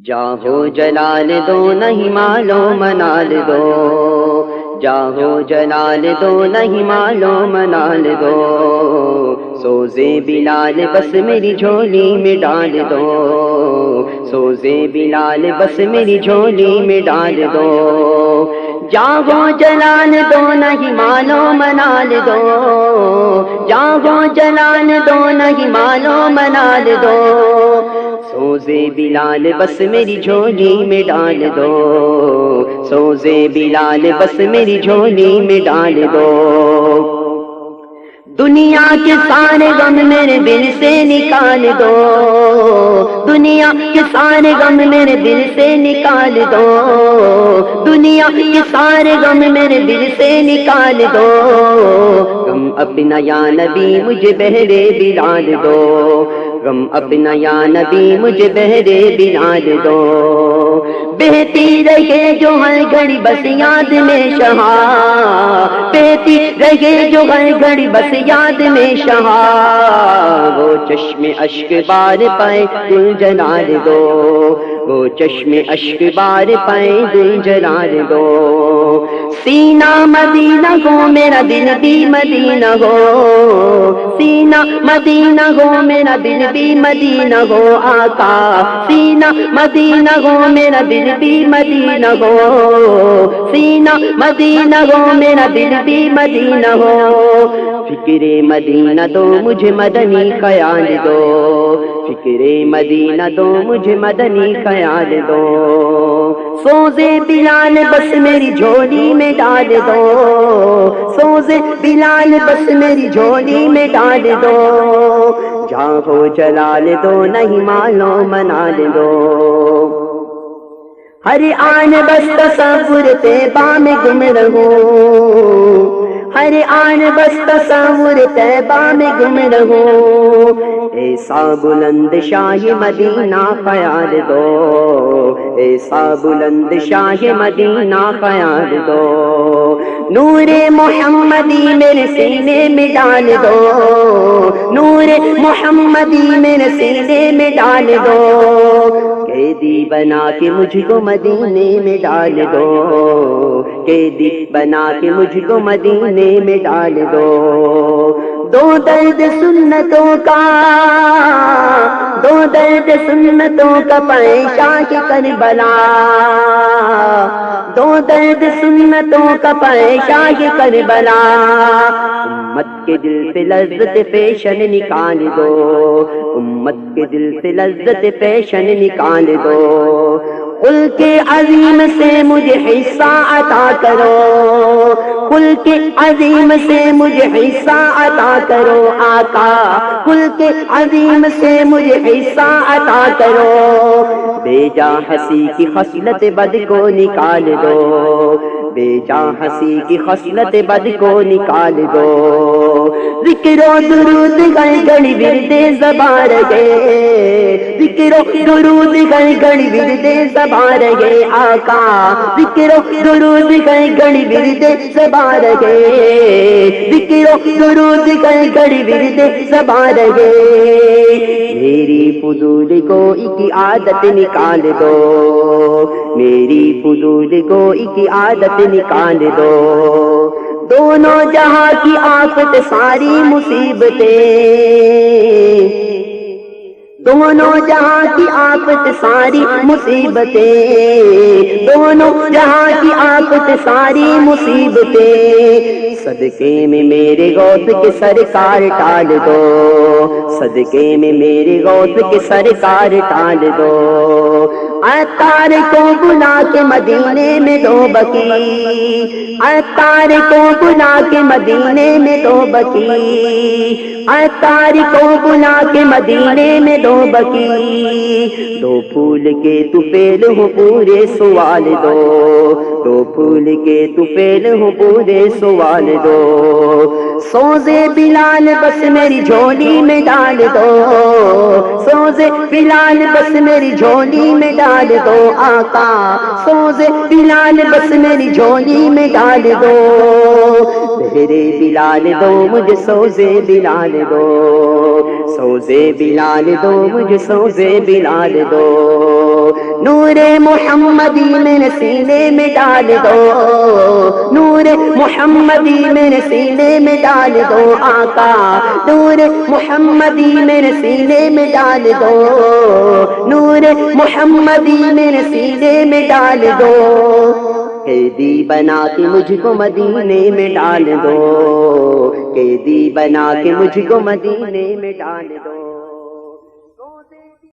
جاہو جلال دو نہیں مالو منال دو، جاہو جلال دو نہیں مالو منال دو، سوزے بلال بس میری جھولی میں ڈال دو، سوزے بلال بس میری جھولی میں ڈال دو، جاگو جلال دو نہیں مالو منال دو، جاگو جلال دو نہیں مالو منال دو، سوزے بلال بس میری جھولی میں ڈال دو، سوزے بلال بس میری جھولی میں ڈال دو، دنیا کے سارے غم میرے دل سے نکال دو، دنیا کے سارے غم میرے دل سے نکال دو، دنیا کے سارے غم میرے دل سے نکال دو، غم اپنا یا نبی مجھے بہرے بلال دو، غم اپنا یا نبی مجھے بہرے بلال دو، بہتی رہے جو ہر گھڑی بس یاد میں شہا، بہتی رہے جو ہر گھڑی بس یاد میں شہا، وہ چشم اشک بار پائے دل جلال دو، وہ چشم اشک بار پائے دل جلال دو، سینہ مدینہ ہو میرا دل بھی مدینہ ہو، سینہ مدینہ ہو میرا دل بھی مدینہ ہو آقا، سینہ مدینہ ہو میرا دل بھی مدینہ ہو، سینہ مدینہ ہو میرا دل بھی مدینہ ہو، فکر مدینہ دو مجھے مدنی خیال دو، فکر مدینہ دو مجھے مدنی خیال دو، سوزے بلال بس میری جھولی میں ڈال دو، سوزے بلال بس میری جھولی میں ڈال دو، جاہو جلال دو نہیں مالو منال دو، ہر آن بس تصور طیبہ میں گم رہوں، ہر آن بس تصور طیبہ میں گم رہوں، ایسا بلند شاہ مدینہ خیال دو، ایسا بلند شاہ مدینہ خیال دو، نور محمدی میرے سینے میں ڈال دو، نور محمدی میرے سینے میں ڈال دو، قیدی بنا کے مجھ کو مدینے میں ڈال دو، قیدی بنا کے مجھ کو مدینے میں ڈال دو، دو درد سنتوں کا، دو درد سنتوں کا پیشاک کربلا، دو درد سنتوں کا پیشاک کربلا، امت کے دل سے لذت پیشن نکال دو، امت کے دل سے لذت پیشن نکال دو، ملک عظیم سے مجھے حصہ عطا کرو، ملک عظیم سے مجھے حصہ عطا کرو آقا، ملک عظیم سے مجھے حصہ عطا کرو، بے جا ہنسی کی خصلت بد کو نکال دو، بے جا ہنسی کی خصلت بد کو نکال دو، ذکر و درود گڑ گڑ ورد زبان رہے، ذکر و درود گڑ گڑ ورد زبان رہے آقا، ذکر و درود گڑ گڑ ورد زبان رہے، ذکر و درود گڑ گڑ ورد زبان رہے، میری فضول گوئی کی عادت نکال دو، میری فضول گوئی کی عادت نکال دو، دونوں جہاں کی آفت ساری مصیبتیں، دونوں جہاں کی آفت ساری مصیبتیں، دونوں جہاں کی آفت ساری مصیبتیں، صدقے میں میرے غوث کے سرکار ٹال دو، صدقے میں میرے غوث کے سرکار ٹال دو، عطار کو بلا کے مدینے میں دو بکی، عطار کو بلا کے مدینے میں دو بکی، عطار کو بلا کے مدینے میں دو بکی، دو پھول کے طفیل ہو پورے سوال دو، دو پھول کے طفیل ہو پورے سوال دو، سوزے بلال بس میری جھولی میں ڈال دو، سوزے بلال بس میری جھولی میں ڈال دو آقا، سوزے بلال بس میری جھولی میں ڈال دو، تیرے بلال دو مجھے سوزے بلال دو، سوزے بلال دو مجھے سوزے بلال دو، نور محمدی میرے سینے میں ڈال دو، نور محمدی میرے سینے میں ڈال دو آقا، نور محمدی میرے سینے میں ڈال دو، نور محمدی میرے سینے میں ڈال دو، قیدی بنا کے مجھ کو مدینے میں ڈال دو، قیدی بنا کے مجھ کو مدینے میں ڈال دو۔